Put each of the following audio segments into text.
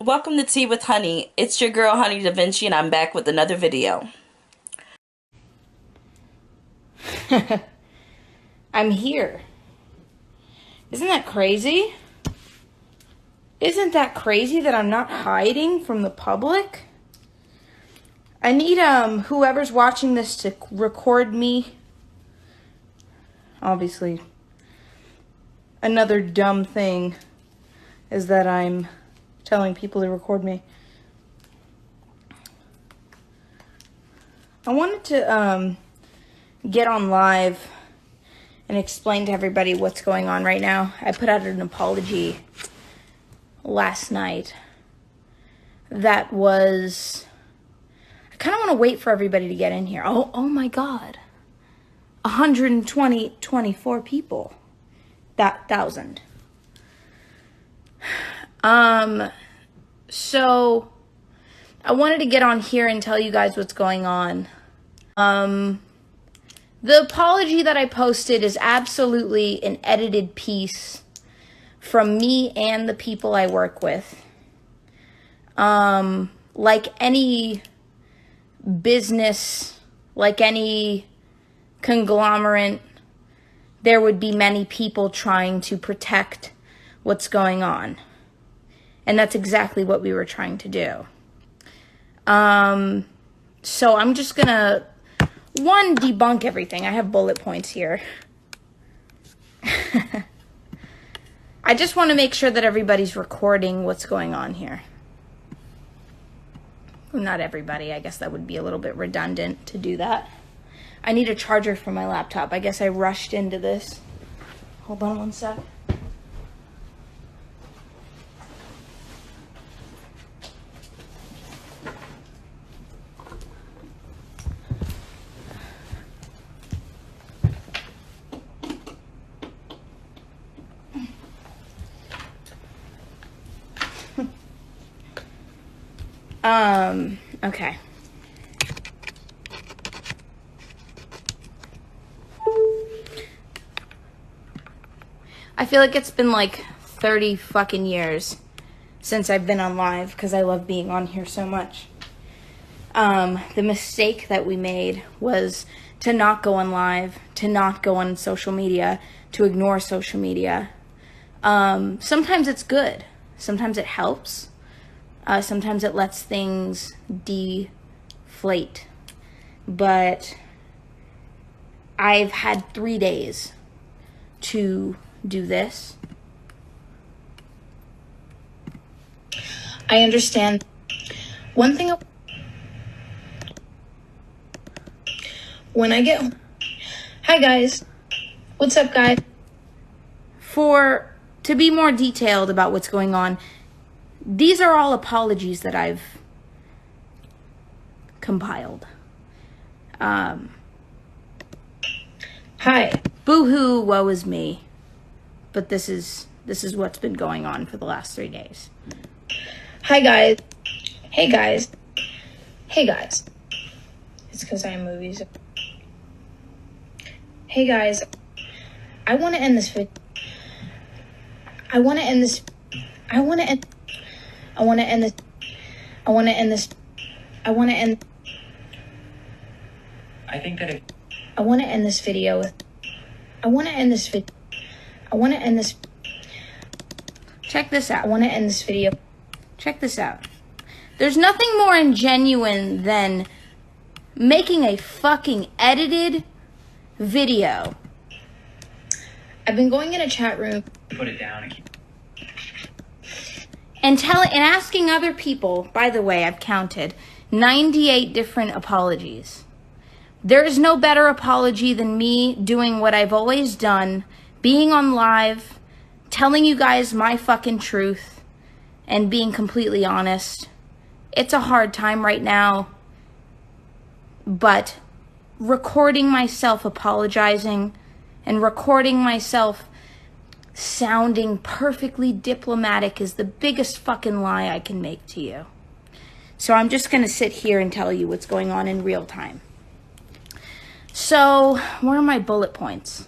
Welcome to Tea with Honey. It's your girl HoneyDaVinci and I'm back with another video. I'm here. Isn't that crazy? Isn't that crazy that I'm not hiding from the public? I need whoever's watching this to record me. Obviously, another dumb thing is that I'm telling people to record me. I wanted to get on live and explain to everybody what's going on right now. I put out an apology last night that was... I kind of want to wait for everybody to get in here. Oh my God. 24 people. That 1,000. So I wanted to get on here and tell you guys what's going on. The apology that I posted is absolutely an edited piece from me and the people I work with. Like any business, like any conglomerate, there would be many people trying to protect what's going on. And that's exactly what we were trying to do. So I'm just gonna, debunk everything. I have bullet points here. I just want to make sure that everybody's recording what's going on here. Well, not everybody. I guess that would be a little bit redundant to do that. I need a charger for my laptop. I guess I rushed into this. Hold on one sec. Okay. I feel like it's been like 30 fucking years since I've been on live because I love being on here so much. The mistake that we made was to not go on live, to not go on social media, to ignore social media. Sometimes it's good. Sometimes it helps. Sometimes it lets things deflate. But I've had 3 days to do this. I understand. One thing, when I get, hi guys, what's up guys? To be more detailed about what's going on, these are all apologies that I've compiled. Hi. Boo-hoo, woe is me. But this is what's been going on for the last 3 days. Hi guys. Hey guys. Hey guys. It's because I am movies. Hey guys. I want to end this video. I think that if I want to end this video with check this out. I want to end this video. Check this out. There's nothing more ingenuine than making a fucking edited video. I've been going in a chat room. Put it down. And asking other people, by the way, I've counted 98 different apologies. There is no better apology than me doing what I've always done, being on live, telling you guys my fucking truth, and being completely honest. It's a hard time right now, but recording myself apologizing and recording myself sounding perfectly diplomatic is the biggest fucking lie I can make to you. So I'm just going to sit here and tell you what's going on in real time. So, where are my bullet points?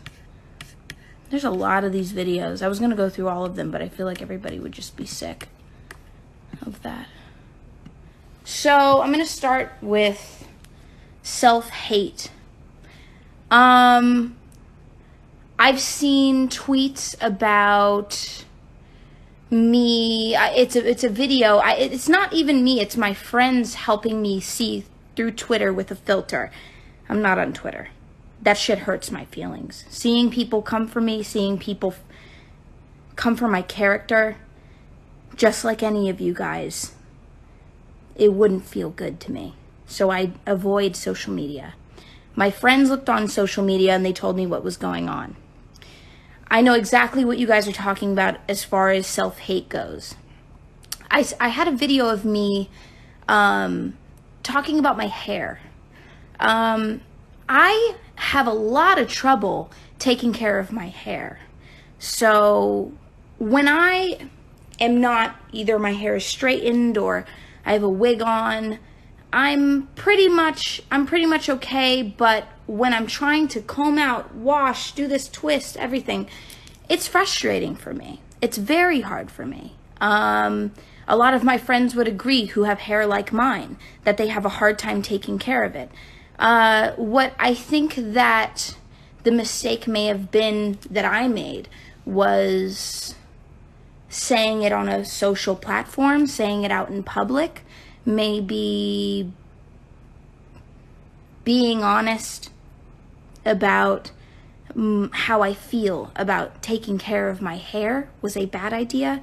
There's a lot of these videos. I was going to go through all of them, but I feel like everybody would just be sick of that. So I'm going to start with self-hate. I've seen tweets about me. It's a video. It's not even me. It's my friends helping me see through Twitter with a filter. I'm not on Twitter. That shit hurts my feelings. Seeing people come for me, seeing people come for my character, just like any of you guys, it wouldn't feel good to me. So I avoid social media. My friends looked on social media and they told me what was going on. I know exactly what you guys are talking about as far as self-hate goes. I had a video of me talking about my hair. I have a lot of trouble taking care of my hair. So when I am not, either my hair is straightened or I have a wig on, I'm pretty much okay, but when I'm trying to comb out, wash, do this twist, everything, it's frustrating for me. It's very hard for me. A lot of my friends would agree who have hair like mine, that they have a hard time taking care of it. What I think that the mistake may have been that I made was saying it on a social platform, saying it out in public, maybe being honest about how I feel about taking care of my hair was a bad idea.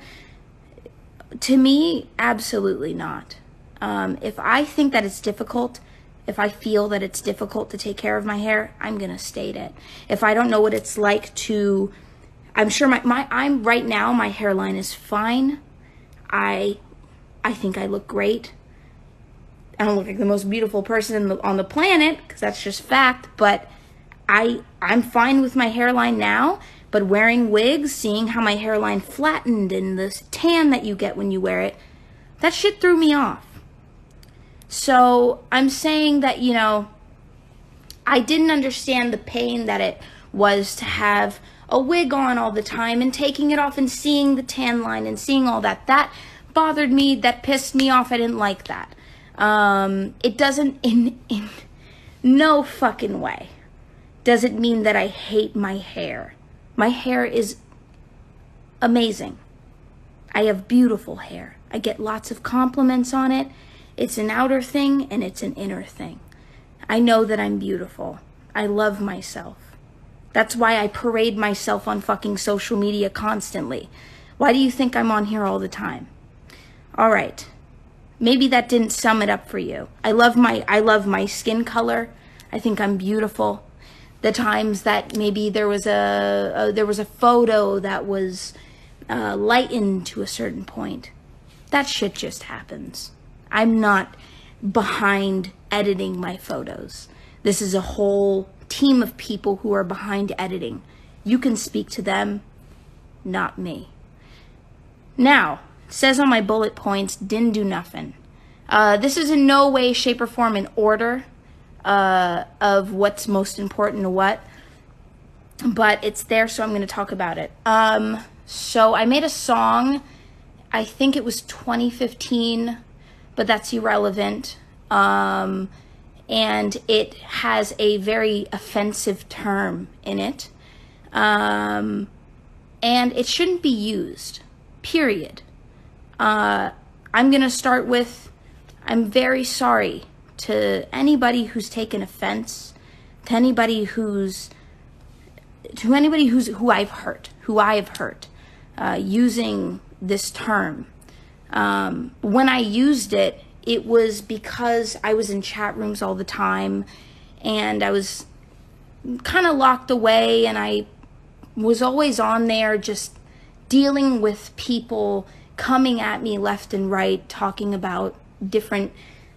To me, absolutely not. If I think that it's difficult, if I feel that it's difficult to take care of my hair, I'm gonna state it. If I don't know what it's like to, I'm sure I'm right now, my hairline is fine. I think I look great. I don't look like the most beautiful person on the planet, because that's just fact, but I'm fine with my hairline now. But wearing wigs, seeing how my hairline flattened and the tan that you get when you wear it, that shit threw me off. So I'm saying that, you know, I didn't understand the pain that it was to have a wig on all the time and taking it off and seeing the tan line and seeing all that. That bothered me. That pissed me off. I didn't like that. It doesn't, in no fucking way, does it mean that I hate my hair. My hair is amazing. I have beautiful hair. I get lots of compliments on it. It's an outer thing and it's an inner thing. I know that I'm beautiful. I love myself. That's why I parade myself on fucking social media constantly. Why do you think I'm on here all the time? All right. Maybe that didn't sum it up for you. I love my skin color. I think I'm beautiful. The times that maybe there was a photo that was lightened to a certain point, that shit just happens. I'm not behind editing my photos. This is a whole team of people who are behind editing. You can speak to them, not me. Now, it says on my bullet points, didn't do nothing. This is in no way, shape, or form an order of what's most important to what, but it's there, so I'm going to talk about it. So I made a song, I think it was 2015, but that's irrelevant, and it has a very offensive term in it, and it shouldn't be used, period. I'm going to start with, I'm very sorry to anybody who's taken offense, to anybody who I've hurt, using this term. When I used it, it was because I was in chat rooms all the time, and I was kind of locked away, and I was always on there just dealing with people coming at me left and right, talking about different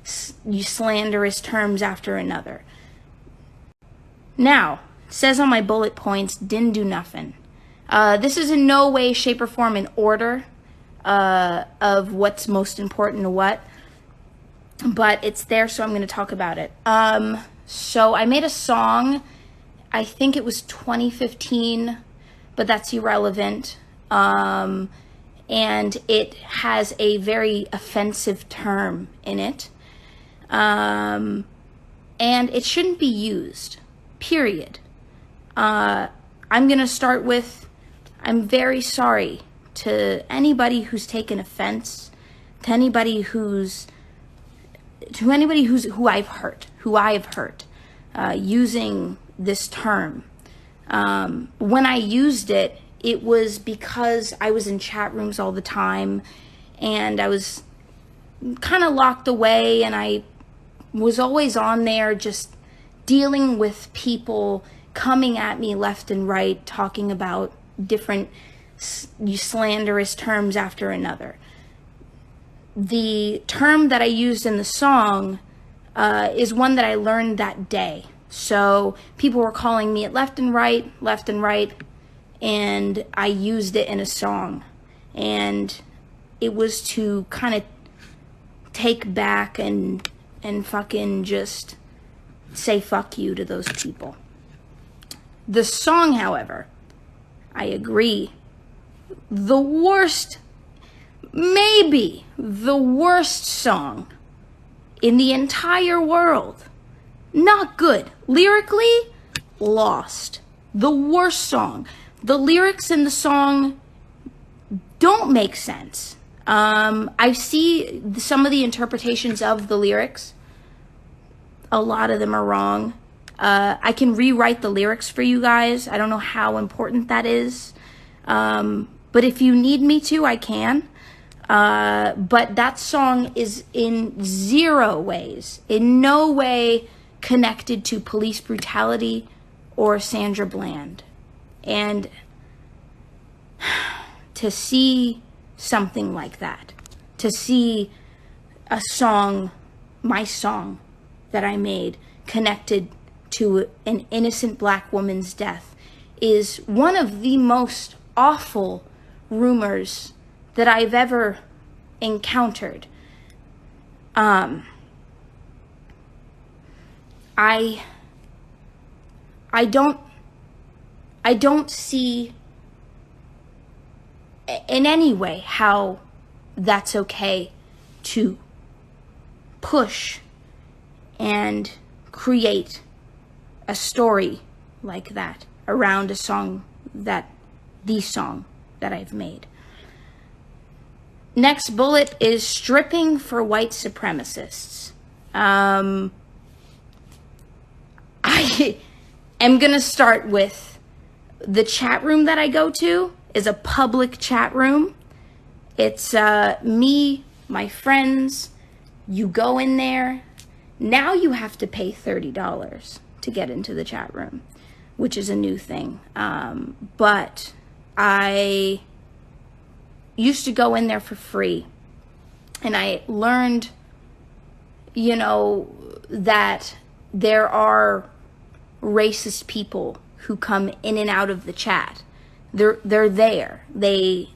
slanderous terms after another. Now, it says on my bullet points, didn't do nothing. This is in no way, shape, or form an order of what's most important to what, but it's there, so I'm going to talk about it. So I made a song, I think it was 2015, but that's irrelevant, and and it has a very offensive term in it. And it shouldn't be used, period. I'm going to start with, I'm very sorry to anybody who's taken offense, to anybody who I've hurt, using this term. When I used it, it was because I was in chat rooms all the time, and I was kind of locked away, and I was always on there just dealing with people coming at me left and right, talking about different slanderous terms after another. The term that I used in the song is one that I learned that day. So people were calling me it left and right, and I used it in a song. And it was to kind of take back and fucking just say fuck you to those people. The song, however, I agree, the worst, maybe the worst song in the entire world. Not good. Lyrically, lost. The worst song. The lyrics in the song don't make sense. I see some of the interpretations of the lyrics. A lot of them are wrong. I can rewrite the lyrics for you guys. I don't know how important that is. But if you need me to, I can. But that song is in zero ways, in no way connected to police brutality or Sandra Bland. And to see something like that, to see a song, my song that I made, connected to an innocent black woman's death, is one of the most awful rumors that I've ever encountered. I don't see in any way how that's okay to push and create a story like that around the song that I've made. Next bullet is stripping for white supremacists. I am gonna start with the chat room that I go to is a public chat room. It's me, my friends. You go in there. Now you have to pay $30 to get into the chat room, which is a new thing. But I used to go in there for free, and I learned, that there are racist people who come in and out of the chat. They're there. They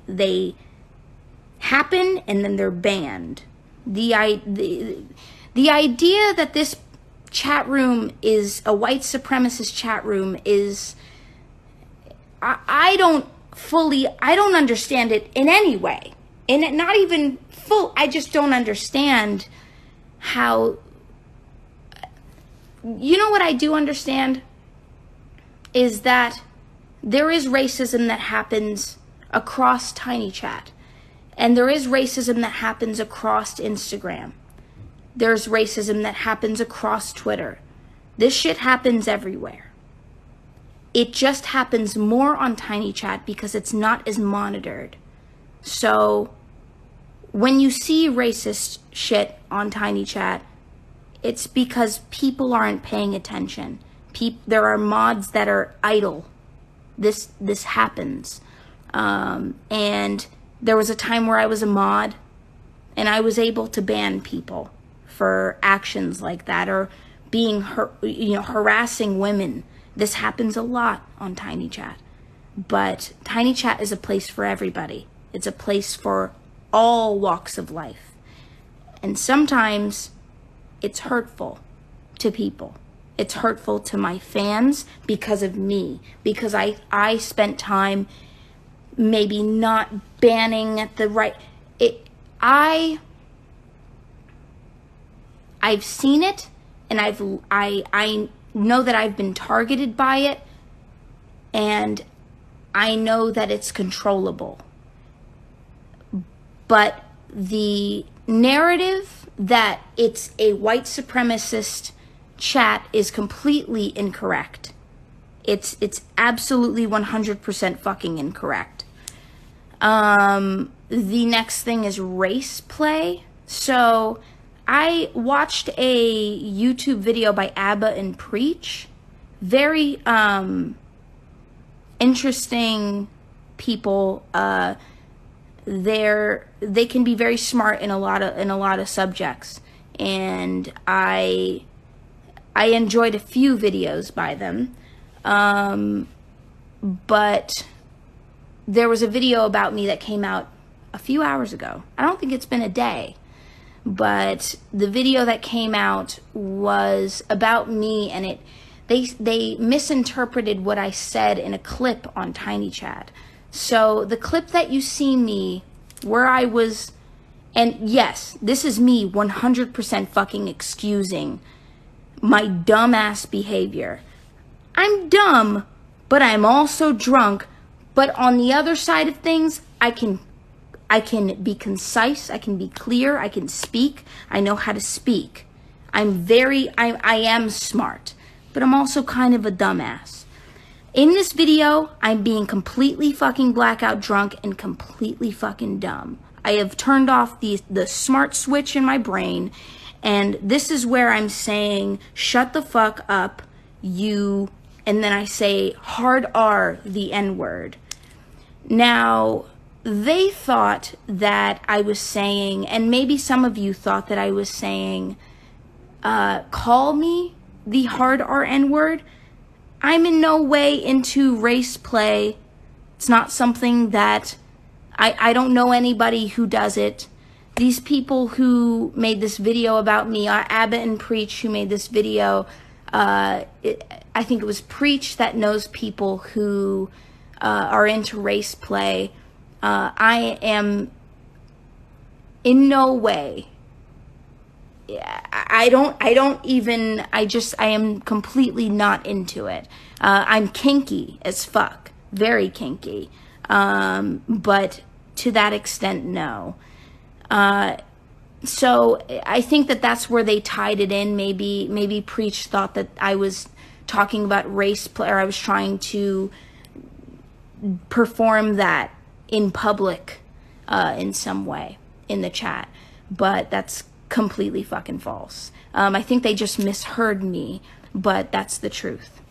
happen and then they're banned. The idea that this chat room is a white supremacist chat room is, I don't understand it in any way. And not even full, I just don't understand how, what I do understand is that there is racism that happens across TinyChat. And there is racism that happens across Instagram. There's racism that happens across Twitter. This shit happens everywhere. It just happens more on TinyChat because it's not as monitored. So when you see racist shit on TinyChat, it's because people aren't paying attention. There are mods that are idle. This happens. And there was a time where I was a mod and I was able to ban people for actions like that, or being harassing women. This happens a lot on TinyChat. But TinyChat is a place for everybody. It's a place for all walks of life. And sometimes it's hurtful to people. It's hurtful to my fans because of me, because I spent time maybe not banning at the right. I've seen it, and I know that I've been targeted by it, and I know that it's controllable. But the narrative that it's a white supremacist chat is completely incorrect. It's absolutely 100% fucking incorrect. The next thing is race play. So I watched a YouTube video by Abba and Preach. Very interesting people. They can be very smart in a lot of subjects, and I enjoyed a few videos by them. But there was a video about me that came out a few hours ago. I don't think it's been a day, but the video that came out was about me, and they misinterpreted what I said in a clip on TinyChat. So the clip that you see me where I was, and yes, this is me 100% fucking excusing my dumbass behavior. I'm dumb, but I'm also drunk. But on the other side of things, I can be concise, I can be clear, I can speak, I know how to speak. I am smart, but I'm also kind of a dumbass. In this video, I'm being completely fucking blackout drunk and completely fucking dumb. I have turned off the smart switch in my brain, and this is where I'm saying, shut the fuck up, you, and then I say hard R, the N-word. Now, they thought that I was saying, and maybe some of you thought that I was saying, call me the hard R N-word. I'm in no way into race play. It's not something that, I don't know anybody who does it. These people who made this video about me, Abba and Preach, who made this video, I think it was Preach that knows people who are into race play. I am in no way, I am completely not into it. I'm kinky as fuck, very kinky, but to that extent, no. So I think that that's where they tied it in. Maybe Preach thought that I was talking about race play, or I was trying to perform that in public in some way in the chat, but that's completely fucking false. I think they just misheard me, but that's the truth.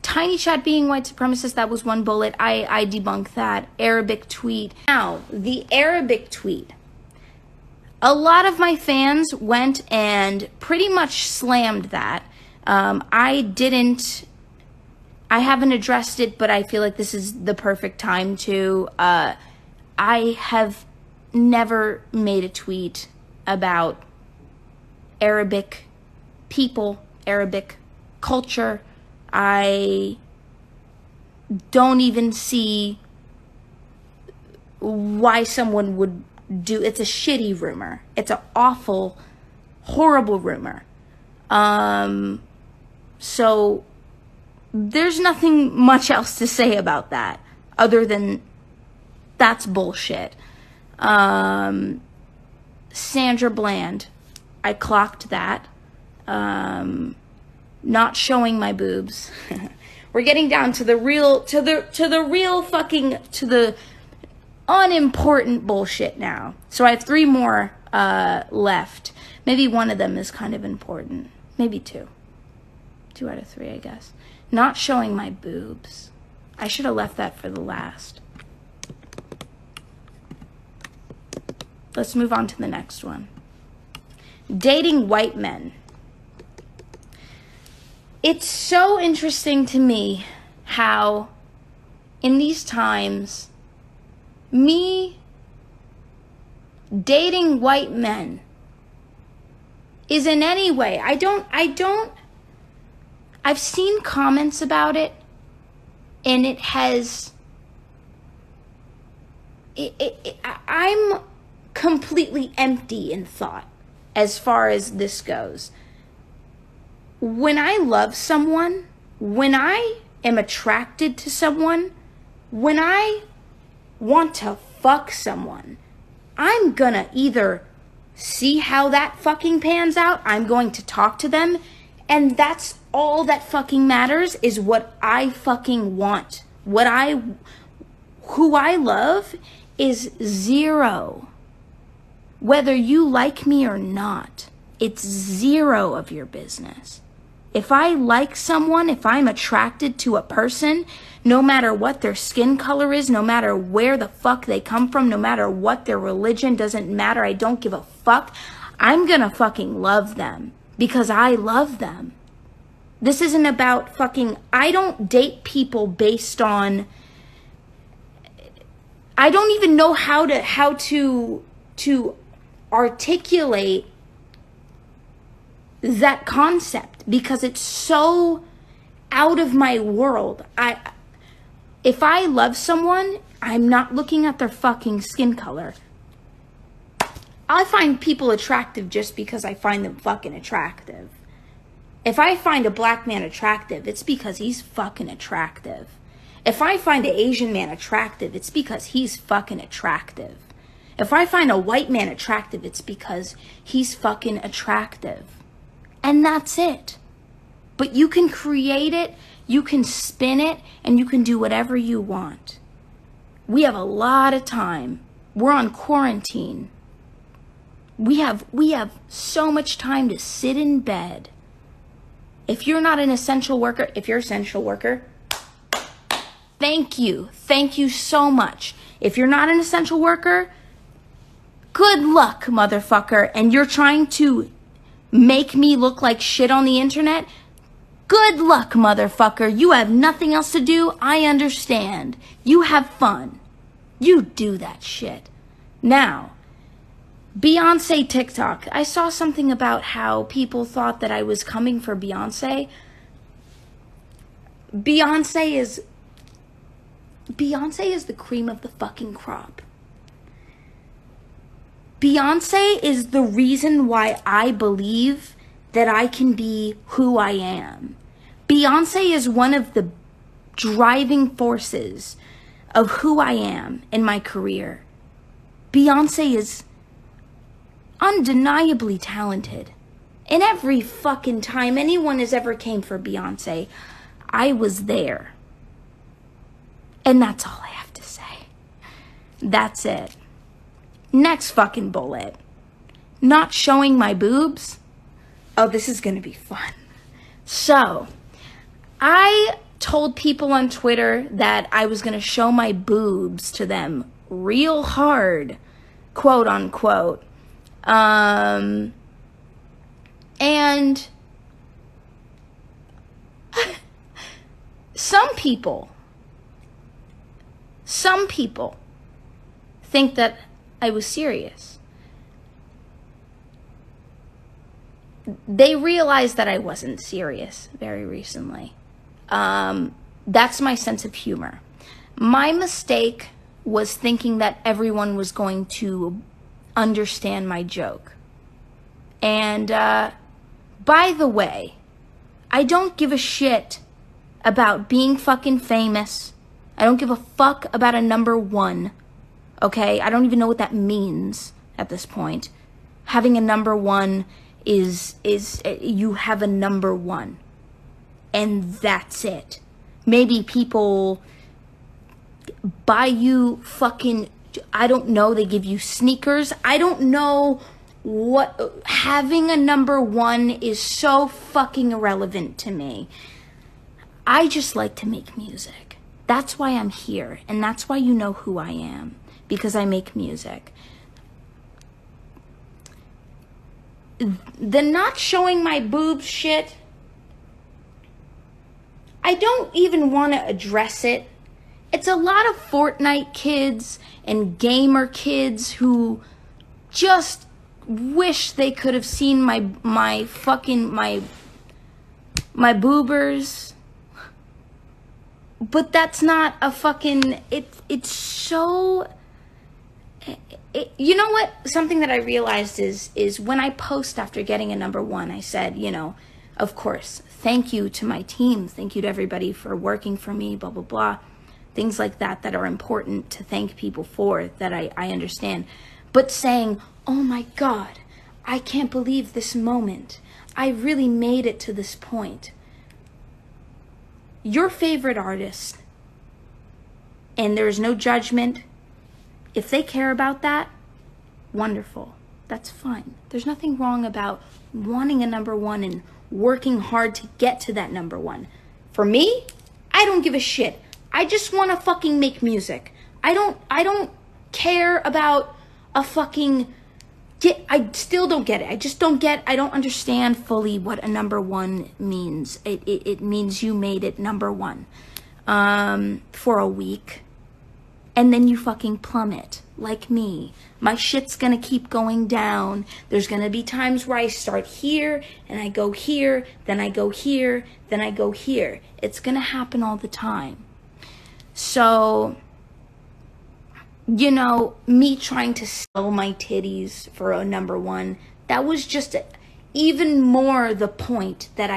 TinyChat being white supremacist, that was one bullet. I debunk that. Arabic tweet. Now, the Arabic tweet. A lot of my fans went and pretty much slammed that. I haven't addressed it, but I feel like this is the perfect time to. I have never made a tweet about Arabic people, Arabic culture. I don't even see why someone would do. It's a shitty rumor. It's an awful, horrible rumor. So there's nothing much else to say about that other than that's bullshit. Sandra Bland, I clocked that. Not showing my boobs. We're getting down to the real, to the unimportant bullshit now. So I have 3 more left. Maybe one of them is kind of important. Maybe 2. 2 out of 3, I guess. Not showing my boobs. I should have left that for the last. Let's move on to the next one. Dating white men. It's so interesting to me how in these times, me dating white men is in any way, I've seen comments about it, and it has I'm completely empty in thought as far as this goes. When I love someone, when I am attracted to someone, when I want to fuck someone, I'm gonna either see how that fucking pans out, I'm going to talk to them, and that's all that fucking matters, is what I fucking want. Who I love is zero. Whether you like me or not, it's zero of your business. If I like someone, if I'm attracted to a person, no matter what their skin color is, no matter where the fuck they come from, no matter what their religion, doesn't matter, I don't give a fuck, I'm gonna fucking love them because I love them. This isn't about fucking, I don't date people based on, I don't even know how to articulate that concept because it's so out of my world. If I love someone, I'm not looking at their fucking skin color. I find people attractive just because I find them fucking attractive. If I find a black man attractive, it's because he's fucking attractive. If I find an Asian man attractive, it's because he's fucking attractive. If I find a white man attractive, it's because he's fucking attractive. And that's it. But you can create it, you can spin it, and you can do whatever you want. We have a lot of time. We're on quarantine. We have so much time to sit in bed. If you're not an essential worker, if you're an essential worker, thank you. Thank you so much. If you're not an essential worker, good luck, motherfucker. And you're trying to make me look like shit on the internet? Good luck, motherfucker. You have nothing else to do. I understand. You have fun. You do that shit. Now, Beyonce TikTok. I saw something about how people thought that I was coming for Beyonce. Beyonce is the cream of the fucking crop. Beyonce is the reason why I believe that I can be who I am. Beyonce is one of the driving forces of who I am in my career. Beyonce is undeniably talented. And every fucking time anyone has ever came for Beyonce, I was there. And that's all I have to say. That's it. Next fucking bullet. Not showing my boobs. Oh, this is gonna be fun. So, I told people on Twitter that I was gonna show my boobs to them real hard, quote unquote. And some people think that I was serious. They realized that I wasn't serious very recently. That's my sense of humor. My mistake was thinking that everyone was going to understand my joke. And by the way, I don't give a shit about being fucking famous. I don't give a fuck about a number one. Okay? I don't even know what that means at this point. Having a number one is you have a number one. And that's it. Maybe people buy you fucking, I don't know, they give you sneakers. I don't know what, having a number one is so fucking irrelevant to me. I just like to make music. That's why I'm here. And that's why you know who I am. Because I make music. The not showing my boobs shit, I don't even want to address it. It's a lot of Fortnite kids and gamer kids who just wish they could have seen my boobers. But that's not a fucking, it's so You know what? Something that I realized is when I post after getting a number one, I said, you know, of course, thank you to my team, thank you to everybody for working for me, blah blah blah, things like that that are important to thank people for, that I understand. But saying, oh my God, I can't believe this moment, I really made it to this point. Your favorite artist, and there's no judgment. If they care about that, wonderful. That's fine. There's nothing wrong about wanting a number one and working hard to get to that number one. For me, I don't give a shit. I just want to fucking make music. I don't care about a fucking I still don't get it. I don't understand fully what a number one means. It means you made it number one for a week. And then you fucking plummet, like me. My shit's gonna keep going down. There's gonna be times where I start here, and I go here, then I go here, then I go here. It's gonna happen all the time. So, you know, me trying to sell my titties for a number one, that was just even more the point that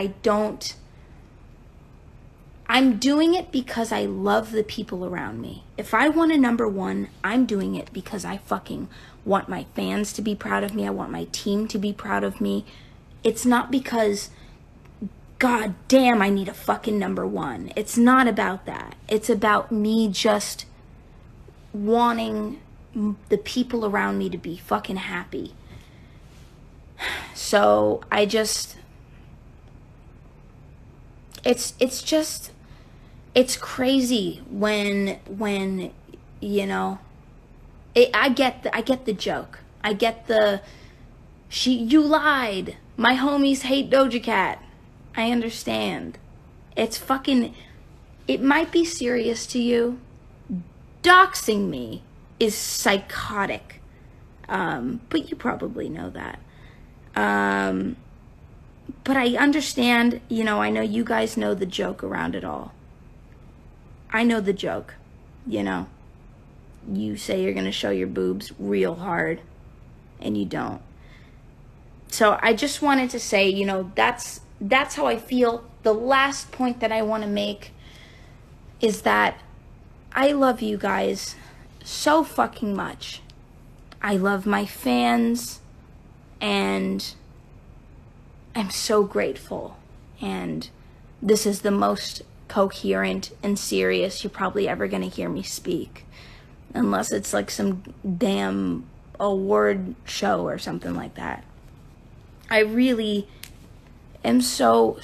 I'm doing it because I love the people around me. If I want a number one, I'm doing it because I fucking want my fans to be proud of me. I want my team to be proud of me. It's not because, God damn, I need a fucking number one. It's not about that. It's about me just wanting the people around me to be fucking happy. So I just, it's crazy when you know, I get the joke. I get you lied. My homies hate Doja Cat. I understand. It's fucking, it might be serious to you. Doxing me is psychotic. But you probably know that. But I understand, you know, I know you guys know the joke around it all. I know the joke, you know. You say you're going to show your boobs real hard, and you don't. So I just wanted to say, you know, that's how I feel. The last point that I want to make is that I love you guys so fucking much. I love my fans, and I'm so grateful. And this is the most coherent and serious you're probably ever going to hear me speak, unless it's like some damn award show or something like that. I really am so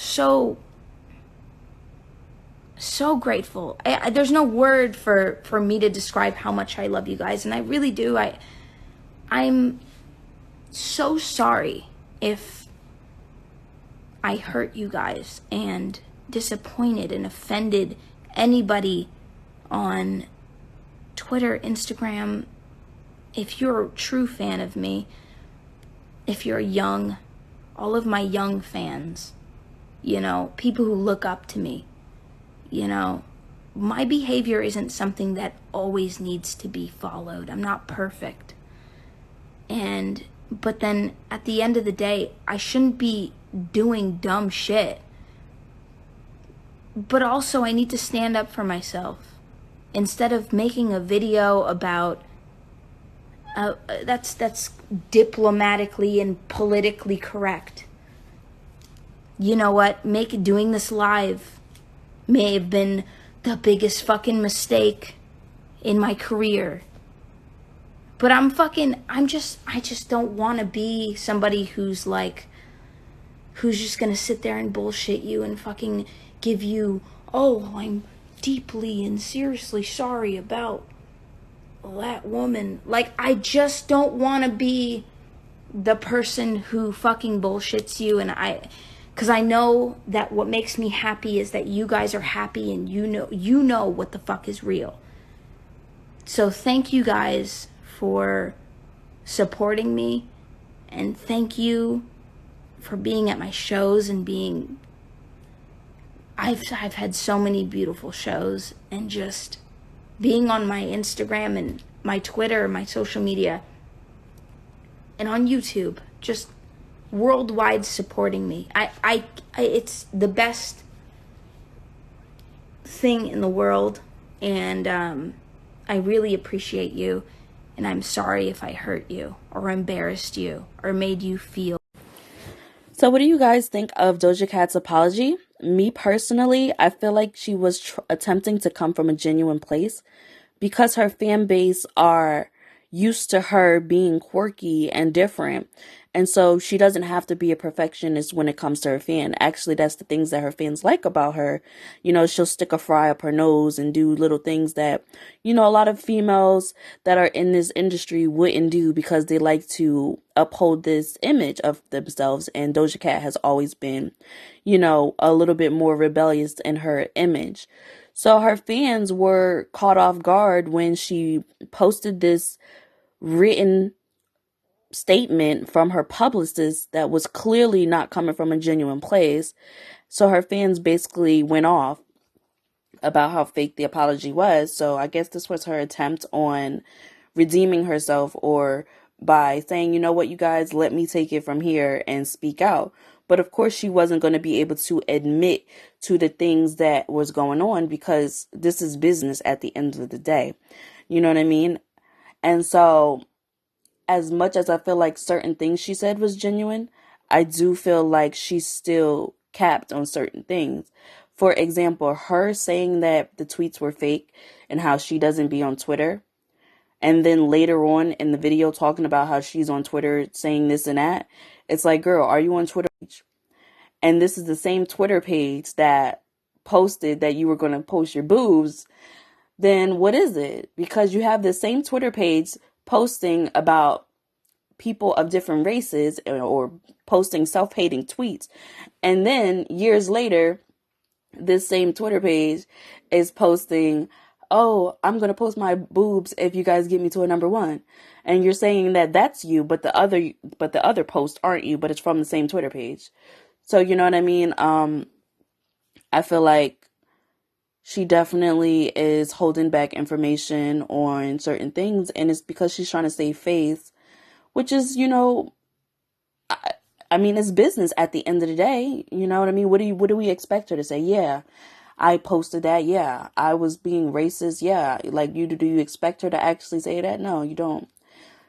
grateful. There's no word for me to describe how much I love you guys, and I really do. I'm so sorry if I hurt you guys and disappointed and offended anybody on Twitter, Instagram. If you're a true fan of me, if you're young, all of my young fans, you know, people who look up to me, you know, my behavior isn't something that always needs to be followed. I'm not perfect. But then at the end of the day, I shouldn't be doing dumb shit. But also I need to stand up for myself. Instead of making a video about that's diplomatically and politically correct. You know what? Doing this live may have been the biggest fucking mistake in my career. But I just don't want to be somebody who's just gonna sit there and bullshit you and fucking give you, oh, I'm deeply and seriously sorry about that woman. Like, I just don't want to be the person who fucking bullshits you, and because I know that what makes me happy is that you guys are happy and you know what the fuck is real. So thank you guys for supporting me, and thank you for being at my shows and I've had so many beautiful shows, and just being on my Instagram and my Twitter, my social media, and on YouTube, just worldwide supporting me. It's the best thing in the world, and I really appreciate you, and I'm sorry if I hurt you or embarrassed you or made you feel. So what do you guys think of Doja Cat's apology? Me personally, I feel like she was attempting to come from a genuine place because her fan base are used to her being quirky and different. And so she doesn't have to be a perfectionist when it comes to her fan. Actually, that's the things that her fans like about her. You know, she'll stick a fry up her nose and do little things that, you know, a lot of females that are in this industry wouldn't do because they like to uphold this image of themselves. And Doja Cat has always been, you know, a little bit more rebellious in her image. So her fans were caught off guard when she posted this written statement from her publicist that was clearly not coming from a genuine place. So her fans basically went off about how fake the apology was. So I guess this was her attempt on redeeming herself, or by saying, you know what, you guys, let me take it from here and speak out. But of course, she wasn't going to be able to admit to the things that was going on because this is business at the end of the day. You know what I mean? And so, as much as I feel like certain things she said was genuine, I do feel like she's still capped on certain things. For example, her saying that the tweets were fake and how she doesn't be on Twitter, and then later on in the video talking about how she's on Twitter saying this and that. It's like, girl, are you on Twitter? And this is the same Twitter page that posted that you were going to post your boobs. Then what is it? Because you have the same Twitter page posting about people of different races or posting self-hating tweets. And then years later, this same Twitter page is posting, oh, I'm going to post my boobs if you guys get me to a number one. And you're saying that that's you, but the other posts aren't you, but it's from the same Twitter page. So, you know what I mean? I feel like she definitely is holding back information on certain things, and it's because she's trying to save face, which is, you know, I mean, it's business at the end of the day. You know what I mean? What do we expect her to say? Yeah, I posted that. Yeah, I was being racist. Yeah, like do you expect her to actually say that? No, you don't.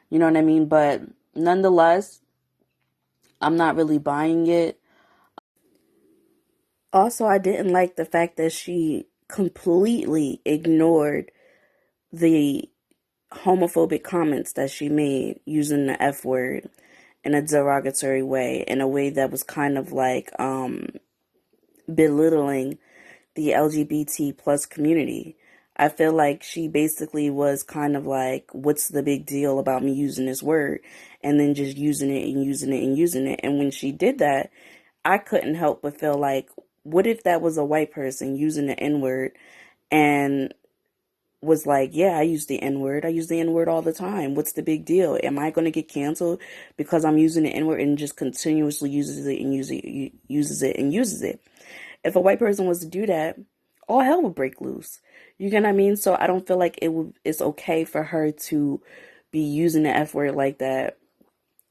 You know what I mean? But nonetheless, I'm not really buying it. Also, I didn't like the fact that she completely ignored the homophobic comments that she made using the F word in a derogatory way, in a way that was kind of like belittling the LGBT plus community. I feel like she basically was kind of like, what's the big deal about me using this word? And then just using it and using it and using it. And when she did that, I couldn't help but feel like, what if that was a white person using the N word and was like, yeah, I use the N word. I use the N word all the time. What's the big deal? Am I going to get canceled because I'm using the N word, and just continuously uses it and uses it and uses it? If a white person was to do that, all hell would break loose. You get what I mean? So I don't feel like it's okay for her to be using the F word like that,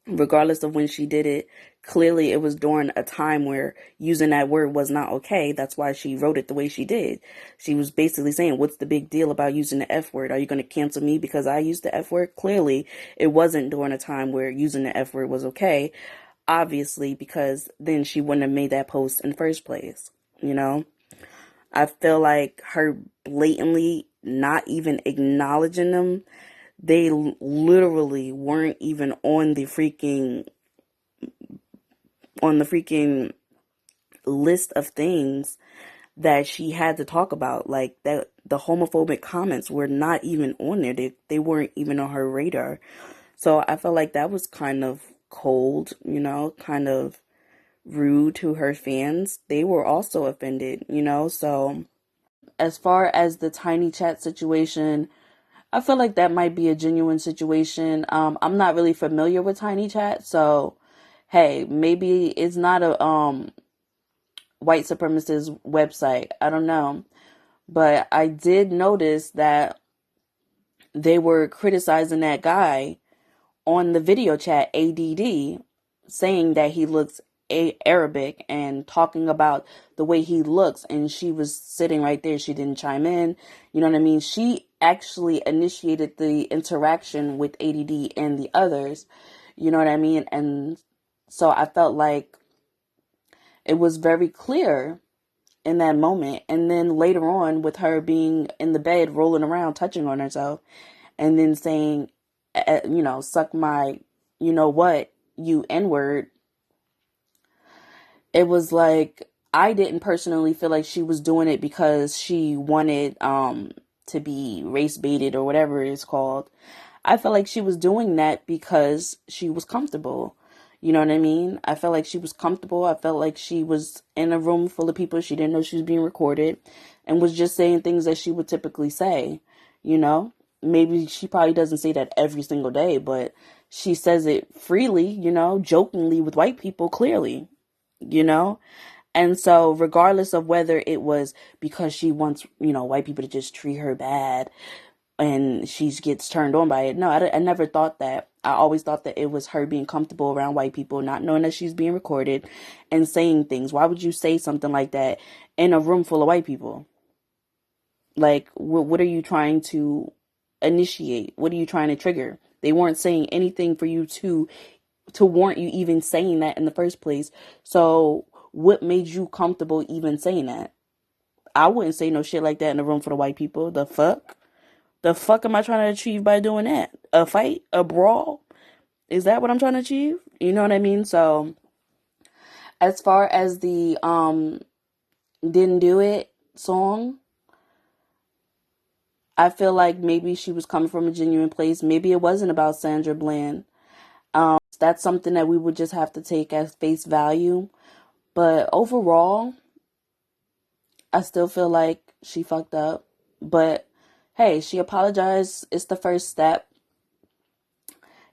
regardless of when she did it. Clearly, it was during a time where using that word was not okay. That's why she wrote it the way she did. She was basically saying, what's the big deal about using the F word? Are you going to cancel me because I used the F word? Clearly, it wasn't during a time where using the F word was okay. Obviously, because then she wouldn't have made that post in the first place. You know? I feel like her blatantly not even acknowledging them. They literally weren't even on the freaking list of things that she had to talk about. Like, that the homophobic comments were not even on there. They weren't even on her radar. So I felt like that was kind of cold, you know, kind of rude to her fans. They were also offended, you know. So as far as the tiny chat situation, I feel like that might be a genuine situation. I'm not really familiar with tiny chat, so hey, maybe it's not a white supremacist website. I don't know. But I did notice that they were criticizing that guy on the video chat, ADD, saying that he looks Arabic and talking about the way he looks, and she was sitting right there. She didn't chime in. You know what I mean? She actually initiated the interaction with ADD and the others. You know what I mean? And so I felt like it was very clear in that moment. And then later on, with her being in the bed, rolling around, touching on herself, and then saying, suck my, you know what, you N-word, it was like, I didn't personally feel like she was doing it because she wanted to be race baited or whatever it's called. I felt like she was doing that because she was comfortable. You know what I mean? I felt like she was comfortable. I felt like she was in a room full of people. She didn't know she was being recorded and was just saying things that she would typically say, you know? Maybe she probably doesn't say that every single day, but she says it freely, jokingly with white people, clearly, you know? And so regardless of whether it was because she wants, white people to just treat her bad and she gets turned on by it. No, I never thought that. I always thought that it was her being comfortable around white people, not knowing that she's being recorded and saying things. Why would you say something like that in a room full of white people? Like, what are you trying to initiate? What are you trying to trigger? They weren't saying anything for you to warrant you even saying that in the first place. So what made you comfortable even saying that? I wouldn't say no shit like that in a room full of white people. The fuck? The fuck am I trying to achieve by doing that? A fight? A brawl? Is that what I'm trying to achieve? You know what I mean? So, as far as the Didn't Do It song, I feel like maybe she was coming from a genuine place. Maybe it wasn't about Sandra Bland. That's something that we would just have to take as face value. But overall, I still feel like she fucked up. But hey, she apologized. It's the first step.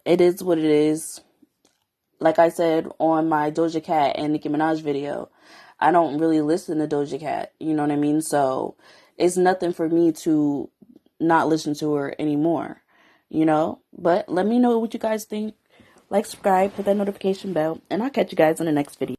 It is what it is. Like I said on my Doja Cat and Nicki Minaj video, I don't really listen to Doja Cat. You know what I mean? So it's nothing for me to not listen to her anymore. But let me know what you guys think. Like, subscribe, hit that notification bell, and I'll catch you guys in the next video.